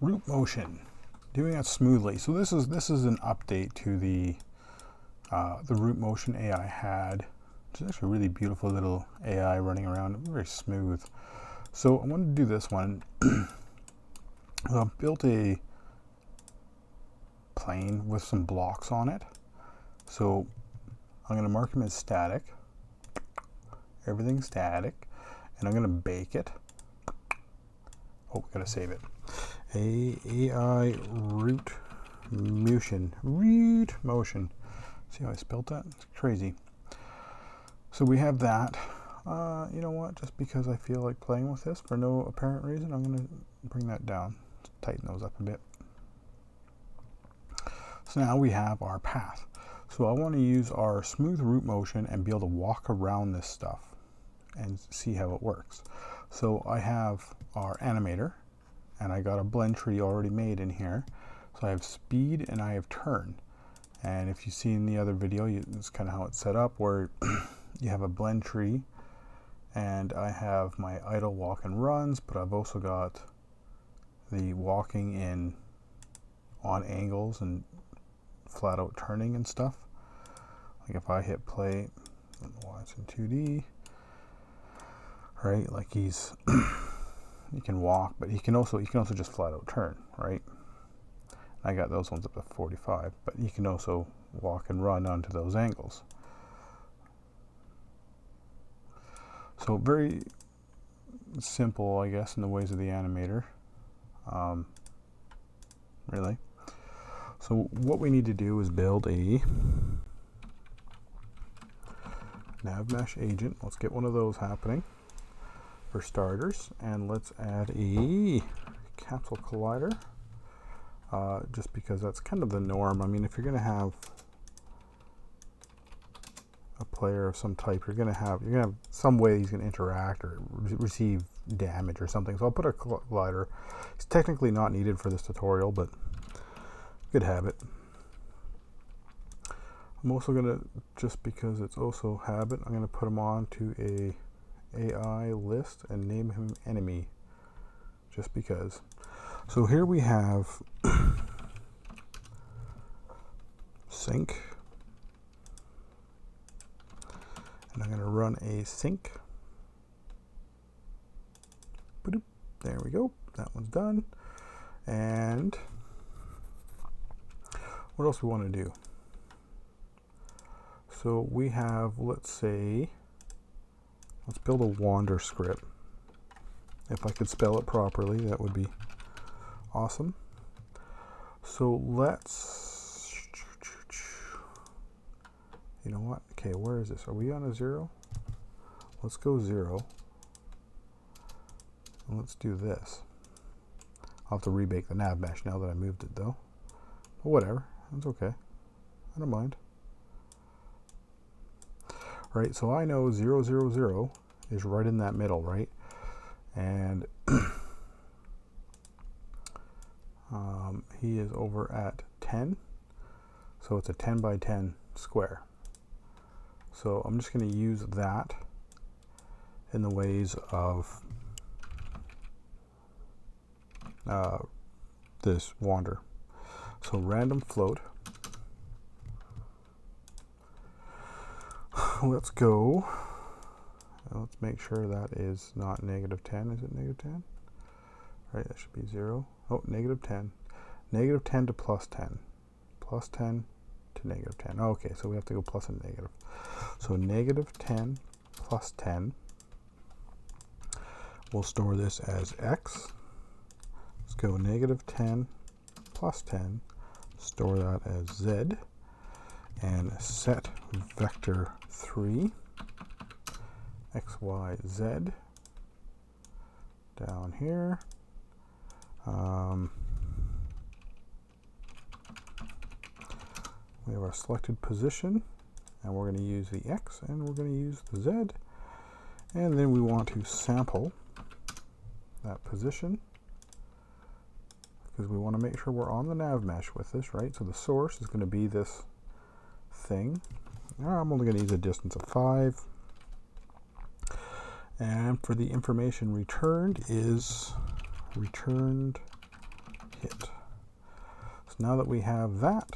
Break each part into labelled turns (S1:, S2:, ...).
S1: root motion, doing it smoothly. So this is an update to the root motion AI had. It's actually a really beautiful little AI running around, very smooth. So I wanted to do this one. I built a plane with some blocks on it. So I'm going to mark them as static. Everything's static. And I'm going to bake it. Oh, gotta save it. AI root motion. Root motion. See how I spelled that? It's crazy. So we have that. You know what? Just because I feel like playing with this for no apparent reason, I'm going to bring that down. Tighten those up a bit. So now we have our path. So I want to use our smooth root motion and be able to walk around this stuff and see how it works. So I have our animator, and I got a blend tree already made in here. So I have speed and I have turn. And if you see in the other video, it's kind of how it's set up, where you have a blend tree, and I have my idle walk and runs, but I've also got the walking in on angles and flat out turning and stuff. Like if I hit play, I don't know why it's in 2D, right? Like he's he can walk, but he can also just flat out turn, right? I got those ones up to 45, but you can also walk and run onto those angles. So very simple, I guess, in the ways of the animator, really. So what we need to do is build a nav mesh agent. Let's get one of those happening for starters, and let's add a capsule collider, just because that's kind of the norm. I mean, if you're going to have a player of some type, you're going to have some way he's going to interact or receive damage or something. So I'll put a collider. It's technically not needed for this tutorial, but good habit. I'm also going to, just because it's also habit, I'm going to put him on to a AI list and name him enemy, just because. So here we have sync, and I'm going to run a sync. There we go, that one's done. And what else we want to do? So we have, let's build a wander script. If I could spell it properly, that would be awesome. So let's, you know what? Okay, where is this? Are we on a 0? Let's go 0. And let's do this. I'll have to rebake the nav mesh now that I moved it though. But whatever, that's okay. I don't mind. Right, so I know 0, 0, 0 is right in that middle, right? And he is over at 10, so it's a 10 by 10 square. So I'm just going to use that in the ways of this wander. So random float. Let's go. Let's make sure that is not negative 10. Is it negative 10? Right, that should be 0. Oh, negative 10. Negative 10 to plus 10. Plus 10 to negative 10. Okay, so we have to go plus and negative. So negative 10 plus 10. We'll store this as x. Let's go negative 10 plus 10. Store that as z. And set vector 3 x, y, z down here. We have our selected position, and we're going to use the x, and we're going to use the z, and then we want to sample that position because we want to make sure we're on the nav mesh with this, right? So the source is going to be this thing. I'm only going to use a distance of 5. And for the information returned is returned hit. So now that we have that,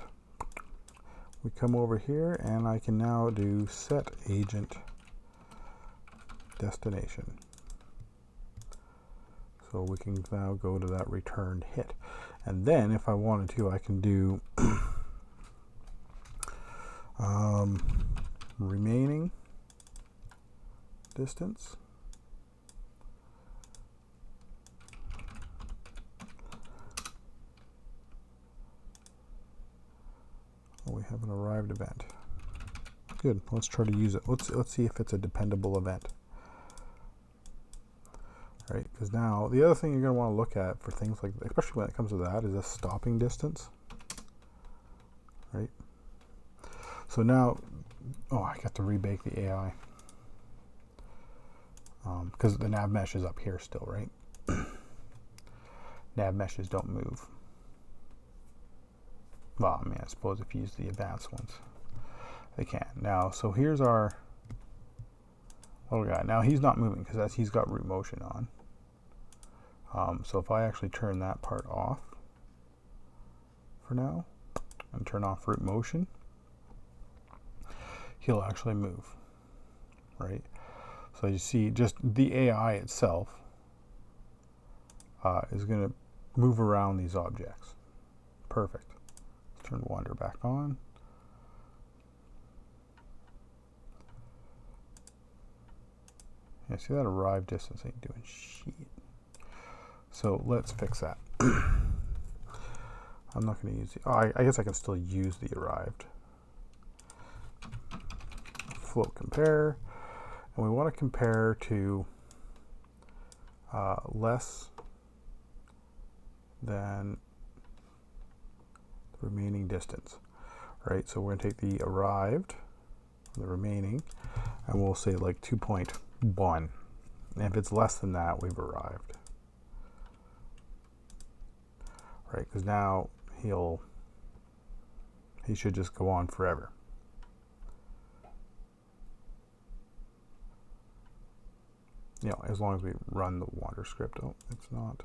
S1: we come over here and I can now do set agent destination. So we can now go to that returned hit. And then if I wanted to, I can do remaining distance. Oh, we have an arrived event. Good. Let's try to use it. Let's see if it's a dependable event. Right, because now the other thing you're going to want to look at for things like, especially when it comes to that, is a stopping distance. Right. So now, oh, I got to rebake the AI because the nav mesh is up here still, right? Nav meshes don't move. Well, I mean, I suppose if you use the advanced ones, they can. Now, so here's our little guy. Now he's not moving because he's got root motion on. So if I actually turn that part off for now and turn off root motion, he'll actually move, right? So you see just the AI itself is going to move around these objects. Perfect. Let's turn wander back on. Yeah, see that arrived distance ain't doing shit. So let's fix that. I'm not going to use the, oh, I guess I can still use the arrived. Float compare, and we want to compare to less than the remaining distance, right? So we're going to take the arrived, the remaining, and we'll say like 2.1. And if it's less than that, we've arrived. Right, because now he should just go on forever. You know, as long as we run the wander script. Oh, it's not.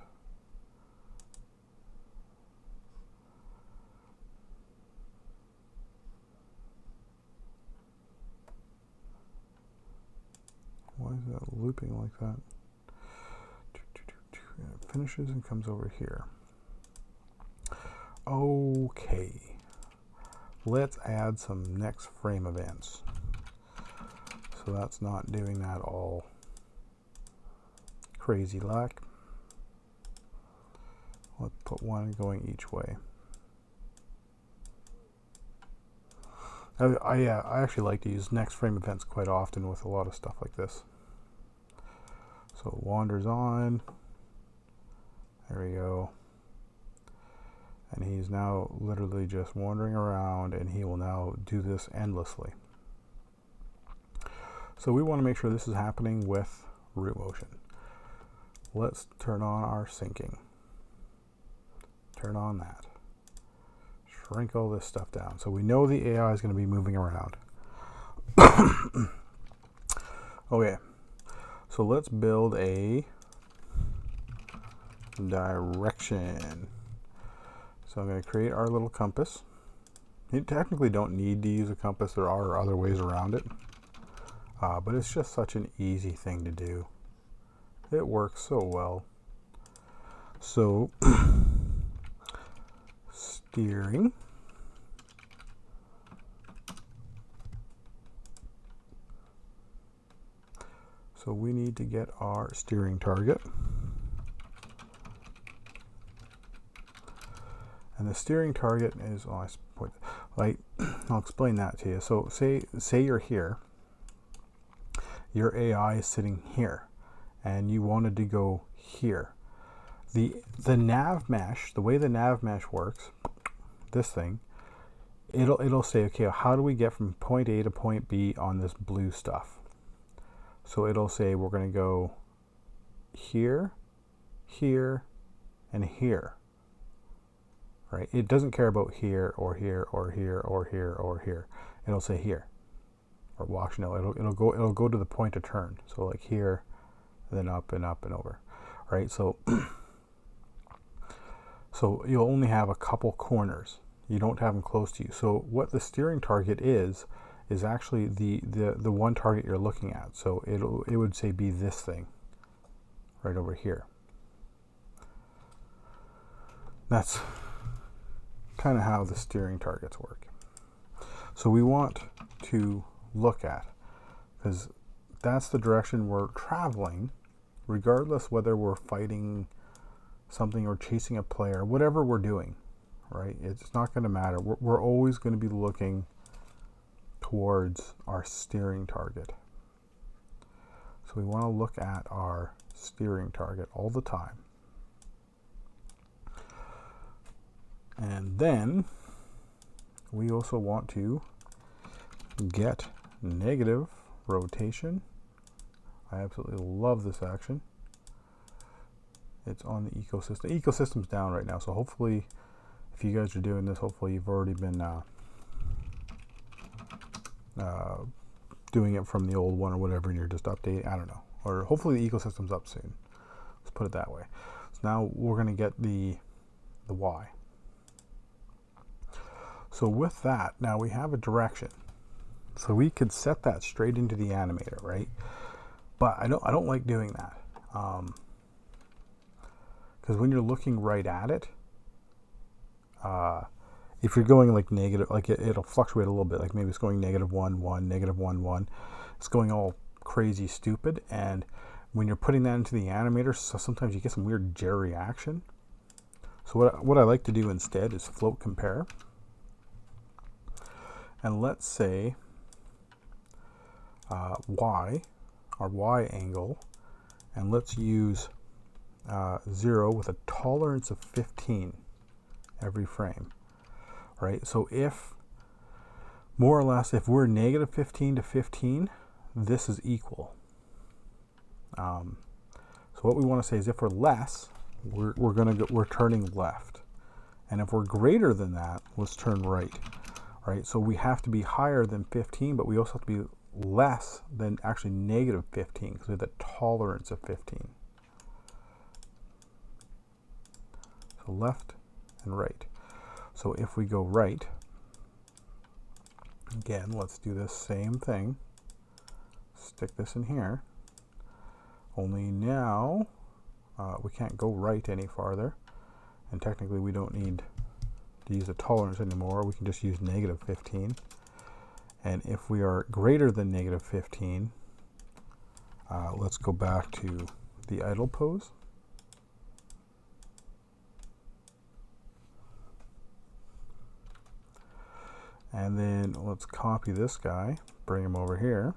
S1: Why is that looping like that? It finishes and comes over here. Okay, let's add some next frame events. So that's not doing that all crazy like. Let's put one going each way. I actually like to use next frame events quite often with a lot of stuff like this. So it wanders on. There we go. And he's now literally just wandering around, and he will now do this endlessly. So we want to make sure this is happening with root motion. Let's turn on our syncing. Turn on that. Shrink all this stuff down. So we know the AI is going to be moving around. Okay. So let's build a direction. So I'm going to create our little compass. You technically don't need to use a compass. There are other ways around it. But it's just such an easy thing to do. It works so well. So, steering. So we need to get our steering target. And the steering target is, oh, I'll explain that to you. So say you're here, your AI is sitting here, and you wanted to go here. The nav mesh, the way the nav mesh works, this thing, it'll say, okay, how do we get from point A to point B on this blue stuff? So it'll say we're going to go here, here, and here. Right? It doesn't care about here or here or here or here or here. It'll say here. Or well, actually, no, it'll go to the point of turn. So like here, and then up and up and over. Right? So So you'll only have a couple corners. You don't have them close to you. So what the steering target is actually the one target you're looking at. So it would say be this thing right over here. That's kind of how the steering targets work. So we want to look at, because that's the direction we're traveling, regardless whether we're fighting something or chasing a player, whatever we're doing, right? It's not going to matter. We're always going to be looking towards our steering target. So we want to look at our steering target all the time. And then we also want to get negative rotation. I absolutely love this action. It's on the ecosystem. The ecosystem's down right now, so hopefully if you guys are doing this, hopefully you've already been doing it from the old one or whatever, and you're just updating. I don't know. Or hopefully the ecosystem's up soon. Let's put it that way. So now we're going to get the Y. So with that, now we have a direction. So we could set that straight into the animator, right? But I don't like doing that. Because when you're looking right at it, if you're going like negative, like it'll fluctuate a little bit. Like maybe it's going -1, 1, -1, 1. It's going all crazy stupid. And when you're putting that into the animator, so sometimes you get some weird jittery action. So what I like to do instead is float compare. And let's say Y, our Y angle, and let's use 0 with a tolerance of 15 every frame, right? So if, more or less, if we're -15 to 15, this is equal. So what we want to say is if we're less, we're turning left, and if we're greater than that, let's turn right. Right, so we have to be higher than 15, but we also have to be less than actually -15 because we have the tolerance of 15. So left and right. So if we go right, again, let's do this same thing. Stick this in here. Only now we can't go right any farther, and technically we don't need to use the tolerance anymore. We can just use -15. And if we are greater than -15, let's go back to the idle pose. And then let's copy this guy, bring him over here.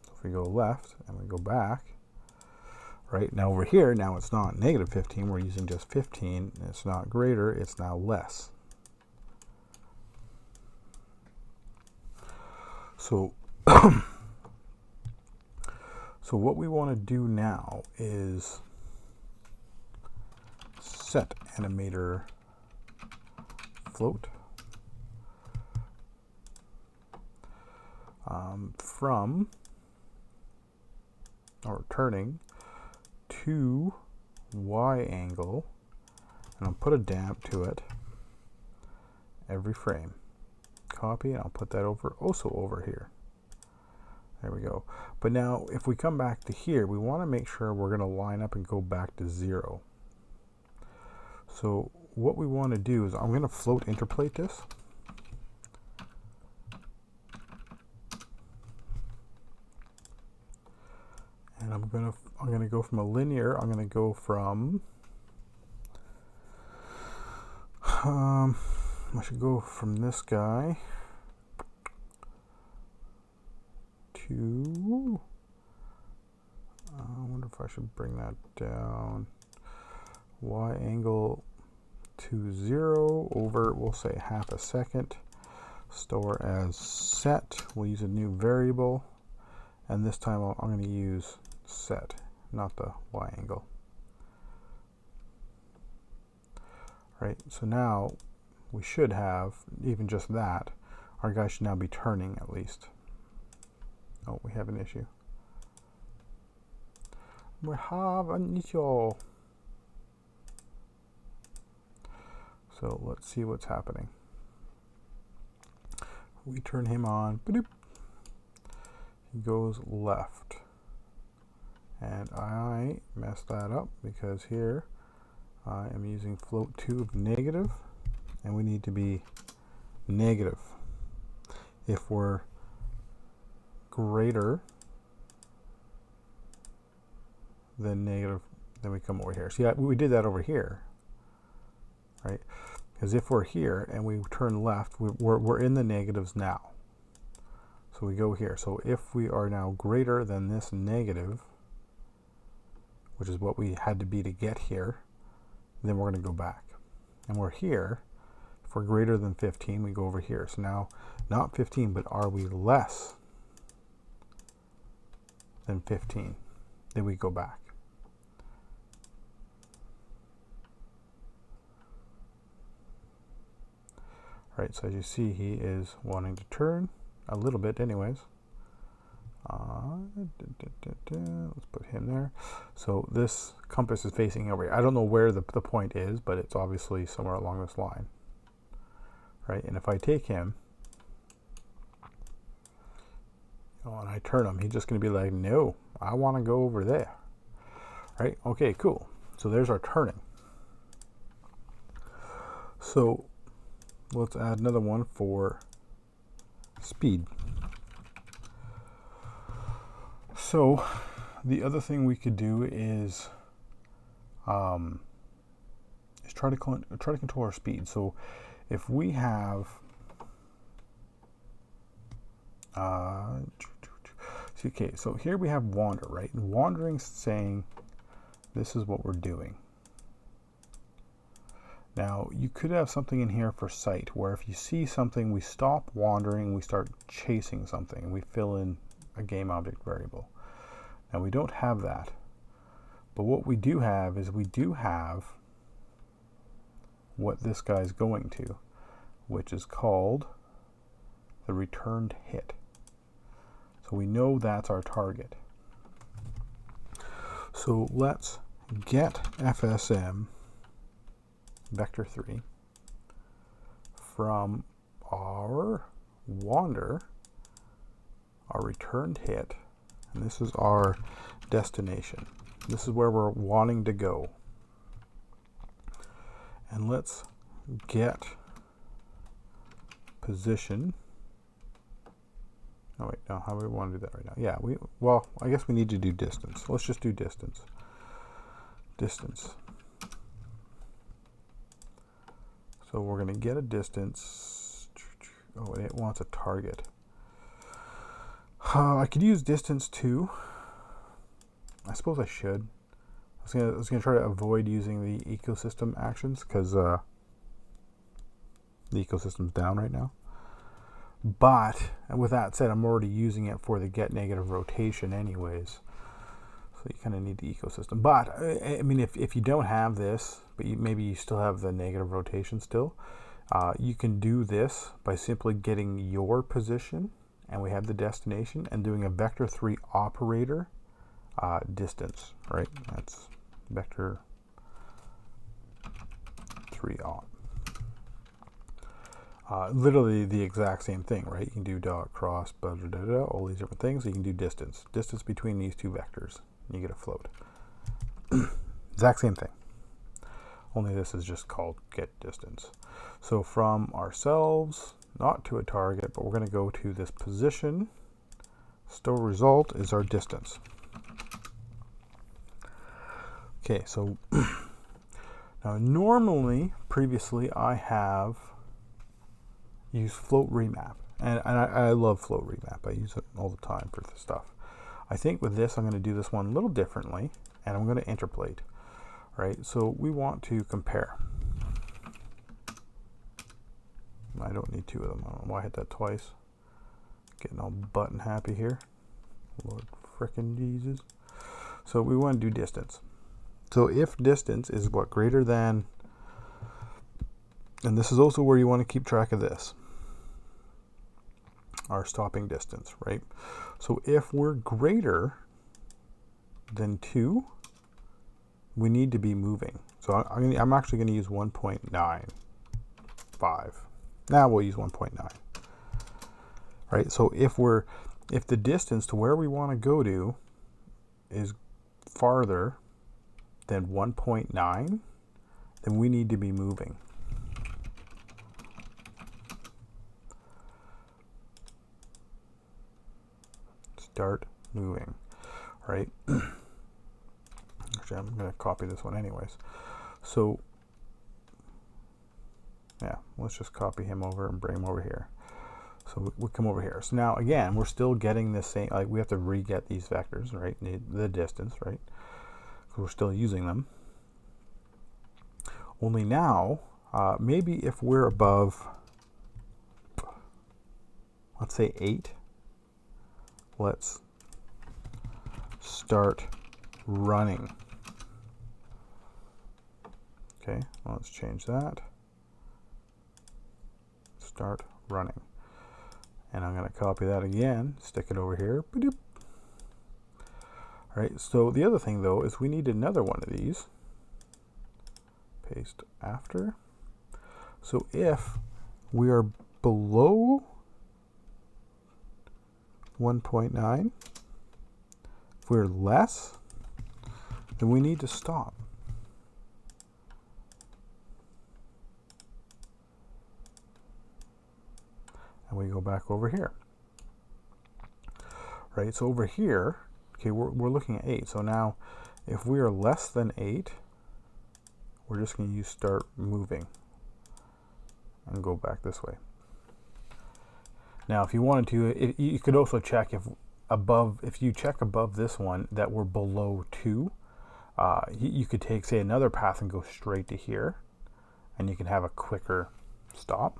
S1: So if we go left and we go back, right now over here, now it's not -15, we're using just 15. It's not greater, it's now less. So, so what we want to do now is set animator float from, or turning to Y angle, and I'll put a damp to it every frame. Copy, and I'll put that also over here. There we go. But now if we come back to here, we want to make sure we're going to line up and go back to 0. So what we want to do is I'm going to float interpolate this. And I'm going to go from a linear, I'm going to go from I should go from this guy to, I wonder if I should bring that down, Y angle to 0 over, we'll say half a second, store as set, we'll use a new variable, and this time I'm going to use set, not the Y angle. Right, so now we should have, even just that, our guy should now be turning at least. Oh, we have an issue. We have an issue. So let's see what's happening. We turn him on, ba-doop. He goes left. And I messed that up because here I am using float 2 of negative, and we need to be negative. If we're greater than negative, then we come over here. See, we did that over here, right? Because if we're here and we turn left, we're in the negatives now. So we go here. So if we are now greater than this negative, which is what we had to be to get here, then we're going to go back. And we're here. If we're greater than 15, we go over here. So now, not 15, but are we less than 15? Then we go back. All right, so as you see, he is wanting to turn a little bit anyways. Let's put him there. So this compass is facing over here. I don't know where the point is, but it's obviously somewhere along this line, right? And if I take him, and I turn him, he's just going to be like, no, I want to go over there, right? Okay, cool. So there's our turning. So let's add another one for speed. So the other thing we could do is try to control our speed. So if we have okay, so here we have wander, right? And wandering's saying this is what we're doing. Now you could have something in here for sight, where if you see something, we stop wandering, we start chasing something, and we fill in a game object variable. Now we don't have that, but what we do have is we do have what this guy's going to, which is called the returned hit. So we know that's our target. So let's get FSM vector 3 from our wander, our returned hit, and this is our destination. This is where we're wanting to go. And let's get position. Oh wait, no, how do we want to do that right now? Yeah, well, I guess we need to do distance. Let's just do distance. Distance. So we're going to get a distance. Oh, it wants a target. I could use distance too. I suppose I should. I was gonna try to avoid using the ecosystem actions because the ecosystem's down right now. But with that said, I'm already using it for the get negative rotation anyways. So you kind of need the ecosystem. But I mean, if you don't have this, but maybe you still have the negative rotation still, you can do this by simply getting your position, and we have the destination, and doing a vector 3 operator distance, right? That's vector 3 op. Literally the exact same thing, right? You can do dot cross, blah, blah, blah, blah, all these different things. So you can do distance between these two vectors, and you get a float. Exact same thing. Only this is just called get distance. So from ourselves, not to a target, but we're going to go to this position. Store result is our distance. Okay, so now normally, previously, I have used float remap, and I love float remap. I use it all the time for this stuff. I think with this, I'm going to do this one a little differently, and I'm going to interpolate. Right, so we want to compare. I don't need two of them. I don't know why I hit that twice. Getting all button happy here. Lord frickin' Jesus. So we want to do distance. So if distance is what, greater than, and this is also where you want to keep track of this, our stopping distance, right? So if we're greater than 2, we need to be moving. So I'm actually going to use 1.9. 5. Now we'll use 1.9. Right, so if the distance to where we want to go to is farther than 1.9, then we need to be moving. Start moving, right? Actually, I'm going to copy this one anyways. So, yeah, let's just copy him over and bring him over here. So we come over here. So now, again, we're still getting the same, like we have to re-get these vectors, right? The distance, right? So we're still using them. Only now, maybe if we're above, let's say 8, let's start running. Okay, well, let's change that. Start running. And I'm going to copy that again, stick it over here. Ba-doop. All right, so the other thing though is we need another one of these. Paste after. So if we are below 1.9, if we're less, then we need to stop. And we go back over here. Right, so over here, okay, we're looking at 8. So now, if we are less than 8, we're just going to use start moving and go back this way. Now, if you wanted to, you could also check if you check above this one that we're below 2, you could take, say, another path and go straight to here, and you can have a quicker stop.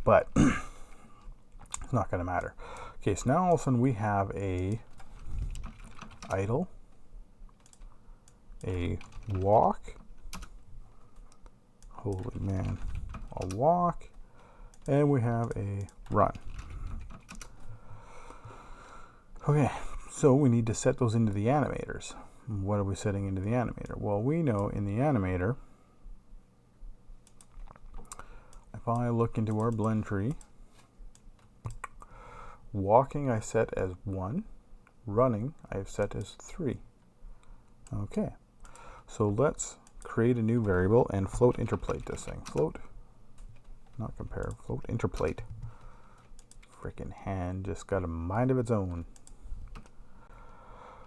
S1: But it's not going to matter. Okay, so now all of a sudden we have a idle, a walk, holy man, a walk, and we have a run. Okay, so we need to set those into the animators. What are we setting into the animator? Well, we know in the animator, if I look into our blend tree, walking I set as 1, running I have set as 3. Okay, so let's create a new variable and float interpolate this thing. Float, not compare, float interpolate. Freaking hand just got a mind of its own.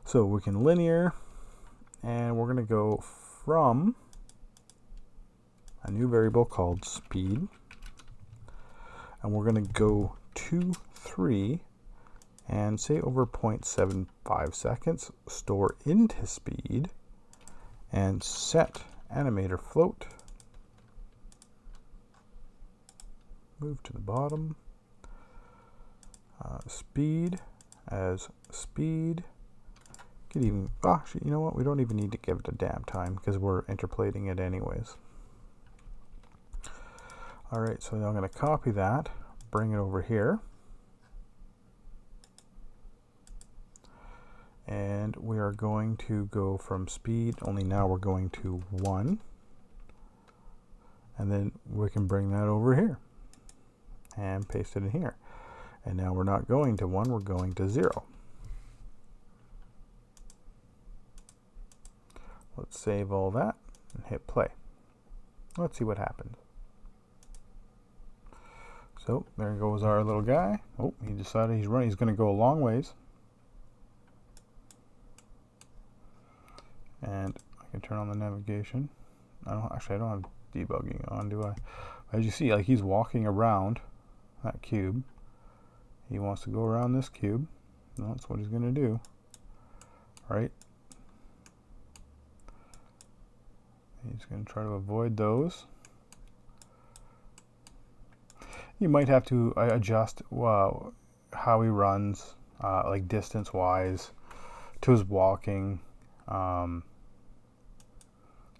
S1: So we can linear, and we're going to go from a new variable called speed, and we're going to go to 3 and say over 0.75 seconds, store into speed, and set animator float, move to the bottom, speed as speed. Could even, actually, you know what, we don't even need to give it a damn time because we're interpolating it anyways. Alright, so now I'm going to copy that, bring it over here, and we are going to go from speed, only now we're going to 1, and then we can bring that over here and paste it in here. And now we're not going to 1, we're going to 0. Let's save all that and hit play. Let's see what happens. So there goes our little guy. Oh, he decided he's running. He's going to go a long ways. And I can turn on the navigation. I don't have debugging on, do I? As you see, like, he's walking around that cube. He wants to go around this cube. That's what he's going to do. Right? He's going to try to avoid those. You might have to adjust how he runs, like distance-wise, to his walking. You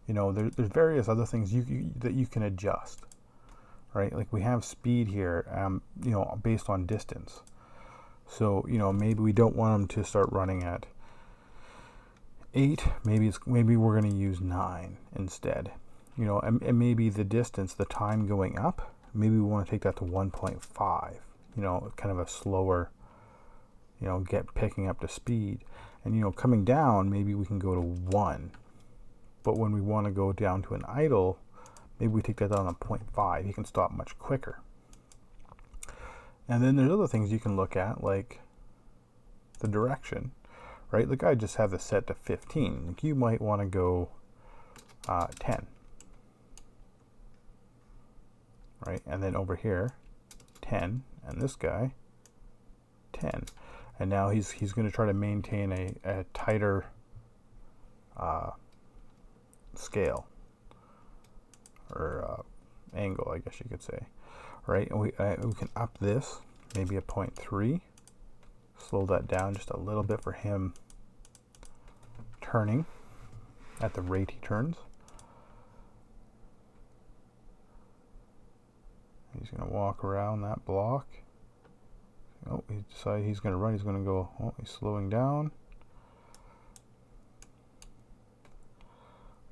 S1: know, there's various other things that you can adjust, right? Like we have speed here, you know, based on distance. So, you know, maybe we don't want him to start running at 8. Maybe we're going to use 9 instead. you know, and maybe the distance, the time going up, maybe we want to take that to 1.5, you know, kind of a slower, you know, picking up to speed. And, you know, coming down, maybe we can go to 1. But when we want to go down to an idle, maybe we take that down to 0.5. You can stop much quicker. And then there's other things you can look at, like the direction, right? Like I just have this set to 15. Like you might want to go 10, right? And then over here, 10, and this guy, 10. And now he's going to try to maintain a tighter scale or angle, I guess you could say, right? And we can up this maybe a 0.3, slow that down just a little bit for him turning at the rate he turns. He's going to walk around that block. Oh, he decided he's going to run. He's going to go. Oh, he's slowing down.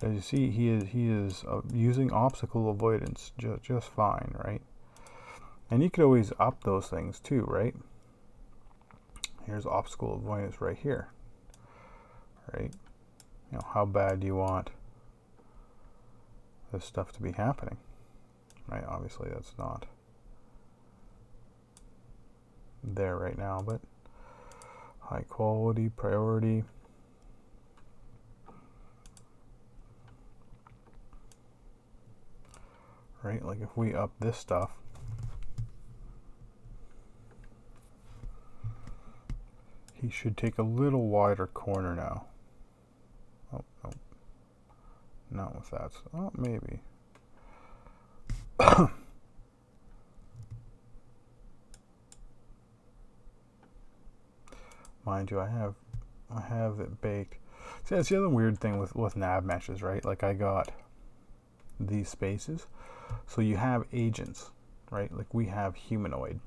S1: As you see, he is using obstacle avoidance just fine, right? And you could always up those things too, right? Here's obstacle avoidance right here, right? You know, how bad do you want this stuff to be happening, right? Obviously, that's not there right now, but high quality, priority. Right, like if we up this stuff, he should take a little wider corner now. Oh, no. Not with that. Oh, maybe. Mind you, I have it baked. See, that's the other weird thing with nav meshes, right? Like I got these spaces. So you have agents, right? Like we have humanoid.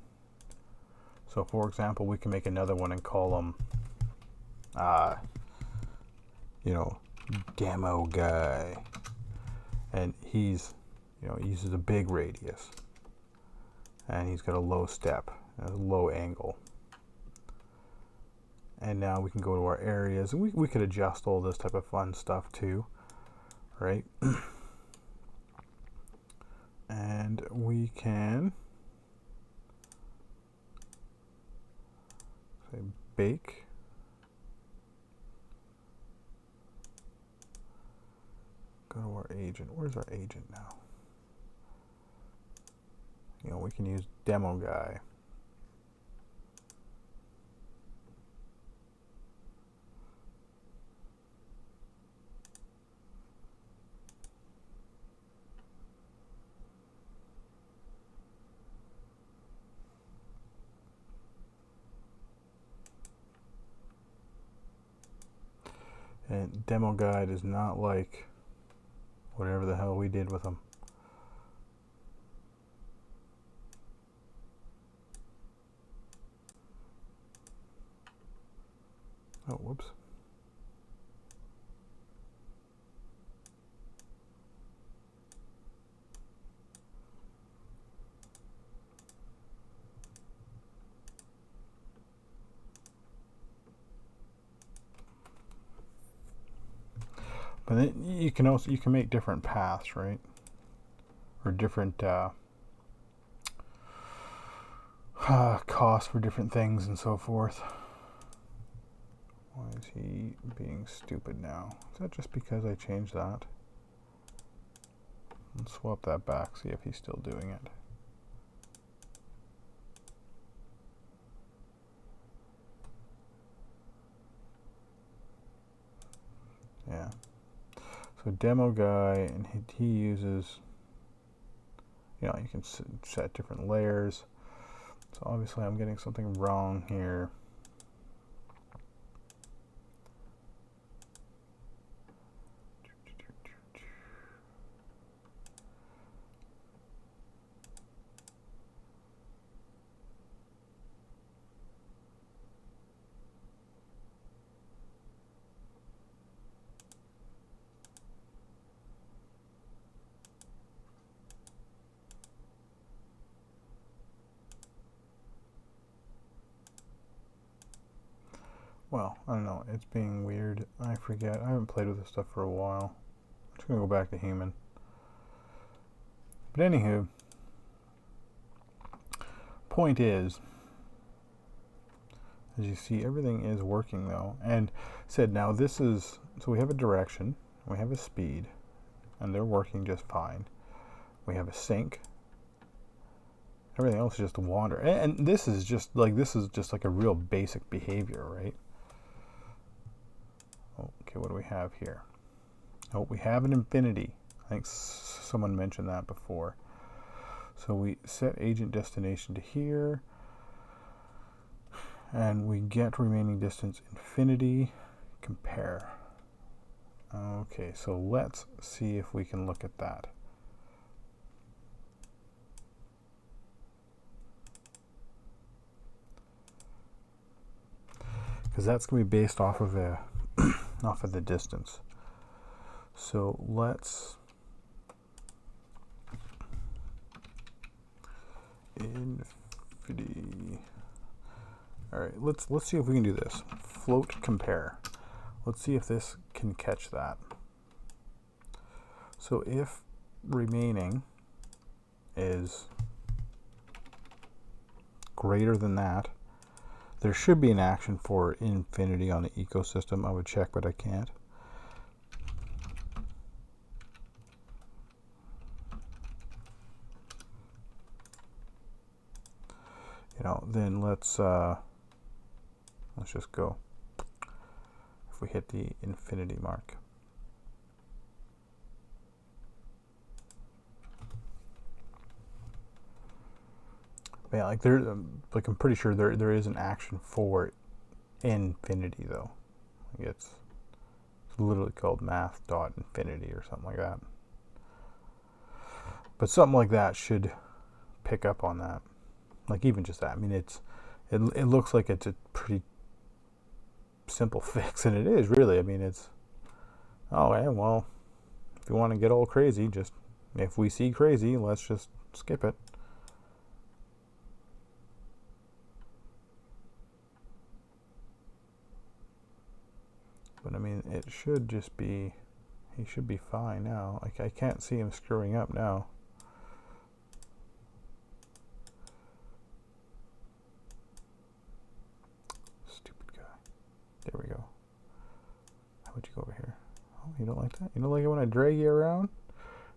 S1: So for example, we can make another one and call them, you know, demo guy. And he's, you know, he uses a big radius. And he's got a low step, a low angle. And now we can go to our areas, and we could adjust all this type of fun stuff too, right? And we can say bake. Go to our agent. Where's our agent now? You know, we can use demo guy. And demo guide is not like whatever the hell we did with them. Oh, whoops. But then you can make different paths, right? Or different costs for different things and so forth. Why is he being stupid now? Is that just because I changed that? Let's swap that back, see if he's still doing it. Yeah. So demo guy, and he uses, you know, you can set different layers. So obviously I'm getting something wrong here. well, I don't know, it's being weird. I forget. I haven't played with this stuff for a while. I'm just going to go back to human. But anywho, point is, as you see, everything is working though. And said now this is, so we have a direction, we have a speed, and they're working just fine. We have a sync. Everything else is just a wander. And this is just like a real basic behavior, right? Okay, what do we have here? Oh, we have an infinity. I think someone mentioned that before. So we set agent destination to here, and we get remaining distance infinity, compare. Okay, so let's see if we can look at that. Because that's going to be based off of a off of the distance. So let's infinity. All right, let's see if we can do this. Float compare. Let's see if this can catch that. So if remaining is greater than that, there should be an action for infinity on the ecosystem. I would check, but I can't. You know, then let's just go. If we hit the infinity mark. Yeah, like like I'm pretty sure there is an action for infinity though. Like it's literally called math.infinity or something like that. But something like that should pick up on that. Like even just that. I mean, it looks like it's a pretty simple fix, and it is really. I mean, it's yeah, well, if you want to get all crazy, just if we see crazy, let's just skip it. But I mean, it should just be, he should be fine now. Like I can't see him screwing up now. Stupid guy. There we go. How would you go over here? Oh, you don't like that? You don't like it when I drag you around?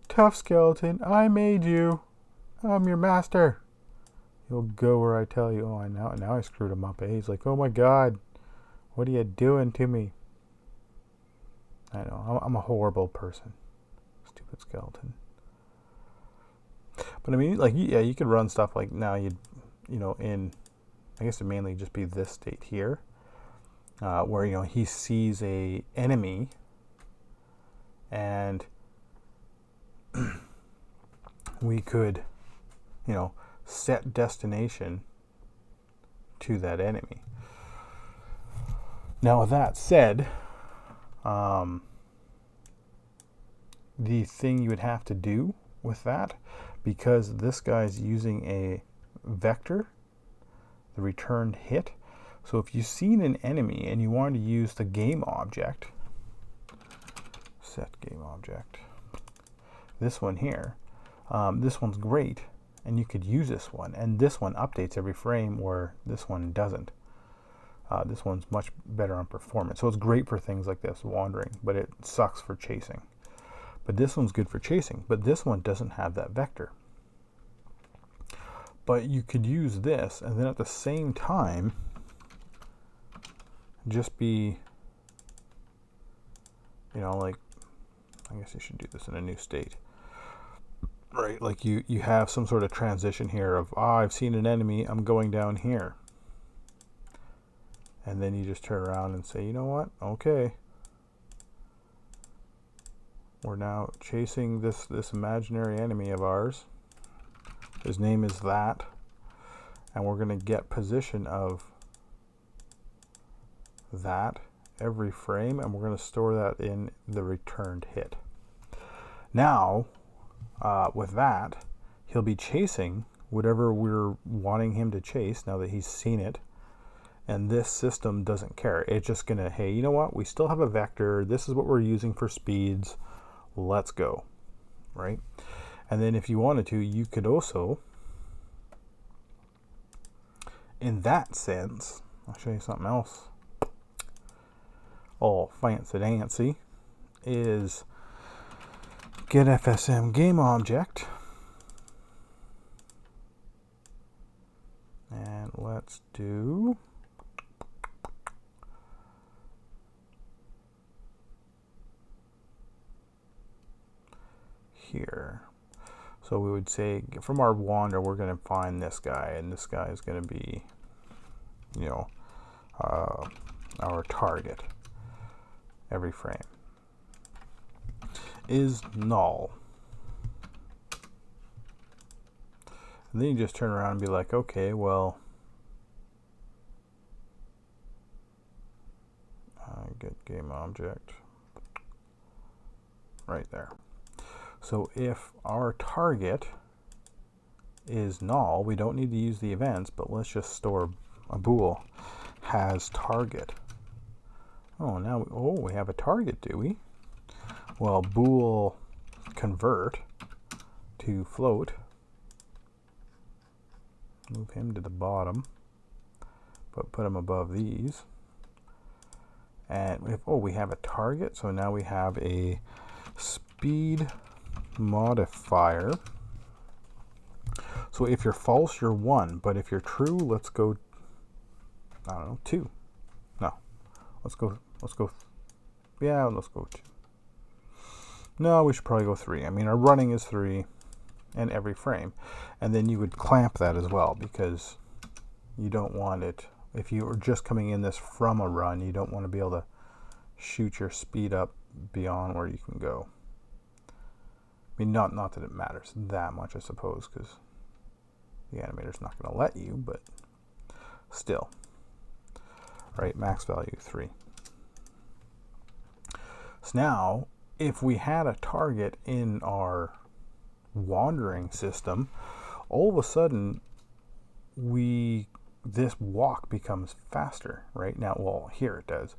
S1: Tough skeleton, I made you. I'm your master. You'll go where I tell you. Oh, now I screwed him up. He's like, oh my God, what are you doing to me? I know, I'm a horrible person. Stupid skeleton. But I mean, like, yeah, you could run stuff like now you know, in, I guess it mainly just be this state here, where, you know, he sees a enemy and we could, you know, set destination to that enemy. Now, with that said, the thing you would have to do with that, because this guy's using a vector, the returned hit. So if you've seen an enemy and you want to use the game object, set game object, this one here, this one's great, and you could use this one, and this one updates every frame where this one doesn't. This one's much better on performance. So it's great for things like this, wandering, but it sucks for chasing. But this one's good for chasing, but this one doesn't have that vector. But you could use this, and then at the same time, just be, you know, like, I guess you should do this in a new state. Right, like you have some sort of transition here of, I've seen an enemy, I'm going down here. And then you just turn around and say, you know what? Okay. We're now chasing this imaginary enemy of ours. His name is that. And we're going to get position of that every frame, and we're going to store that in the returned hit. Now, with that, he'll be chasing whatever we're wanting him to chase now that he's seen it. And this system doesn't care. It's just gonna, hey, you know what? We still have a vector. This is what we're using for speeds. Let's go, right? And then if you wanted to, you could also, in that sense, I'll show you something else. All fancy dancy is get FSM game object. And let's do here. So we would say from our wander, we're going to find this guy, and this guy is going to be, you know, our target every frame. Is null. And then you just turn around and be like, okay, well, get game object right there. So if our target is null, we don't need to use the events, but let's just store a bool has target. Oh, now we have a target, do we? Well, bool convert to float. Move him to the bottom, but put him above these. And we have a target, so now we have a speed modifier. So if you're false, you're 1, but if you're true, let's go, I don't know, 2. No, let's go, yeah, let's go 2. No, we should probably go 3. I mean, our running is 3 in every frame. And then you would clamp that as well, because you don't want it, if you are just coming in this from a run, you don't want to be able to shoot your speed up beyond where you can go. I mean, not that it matters that much, I suppose, because the animator's not going to let you, but still. Right, max value 3. So now, if we had a target in our wandering system, all of a sudden this walk becomes faster, right? Now, well, here it does.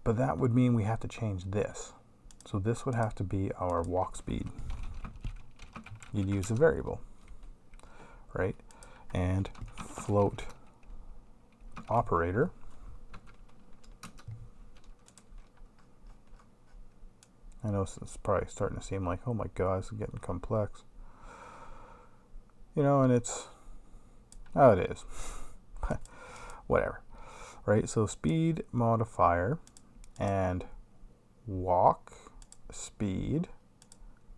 S1: But that would mean we have to change this. So this would have to be our walk speed. You'd use a variable, right? And float operator. I know it's probably starting to seem like, oh my god, this is getting complex. You know, and it's, oh, it is. Whatever. Right, so speed modifier and walk speed,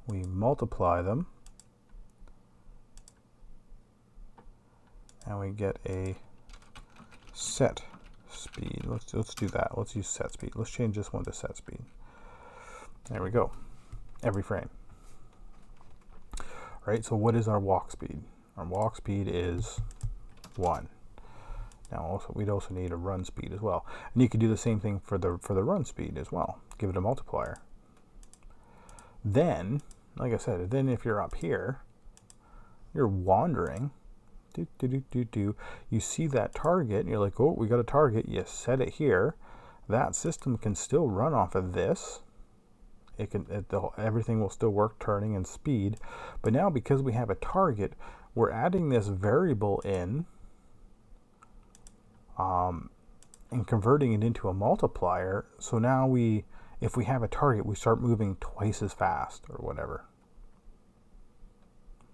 S1: we multiply them, and we get a set speed. Let's do that. Let's use set speed. Let's change this one to set speed. There we go. Every frame. Right, so what is our walk speed? Our walk speed is 1. Now we'd also need a run speed as well. And you could do the same thing for the run speed as well. Give it a multiplier. Then, like I said, then if you're up here, you're wandering, you see that target, and you're like, oh, we got a target, you set it here. That system can still run off of this. Everything will still work, turning and speed. But now, because we have a target, we're adding this variable in and converting it into a multiplier. So now if we have a target, we start moving twice as fast or whatever.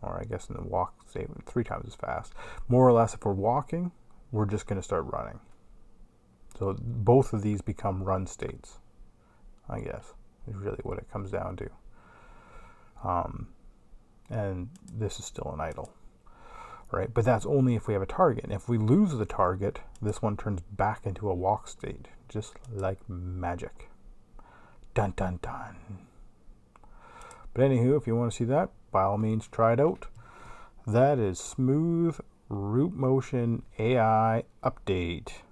S1: Or I guess in the walk, say 3 times as fast. More or less, if we're walking, we're just going to start running. So both of these become run states, I guess, is really what it comes down to. And this is still an idle, right? But that's only if we have a target. And if we lose the target, this one turns back into a walk state, just like magic. Dun, dun, dun. But anywho, if you want to see that, by all means, try it out. That is Smooth Root Motion AI Update.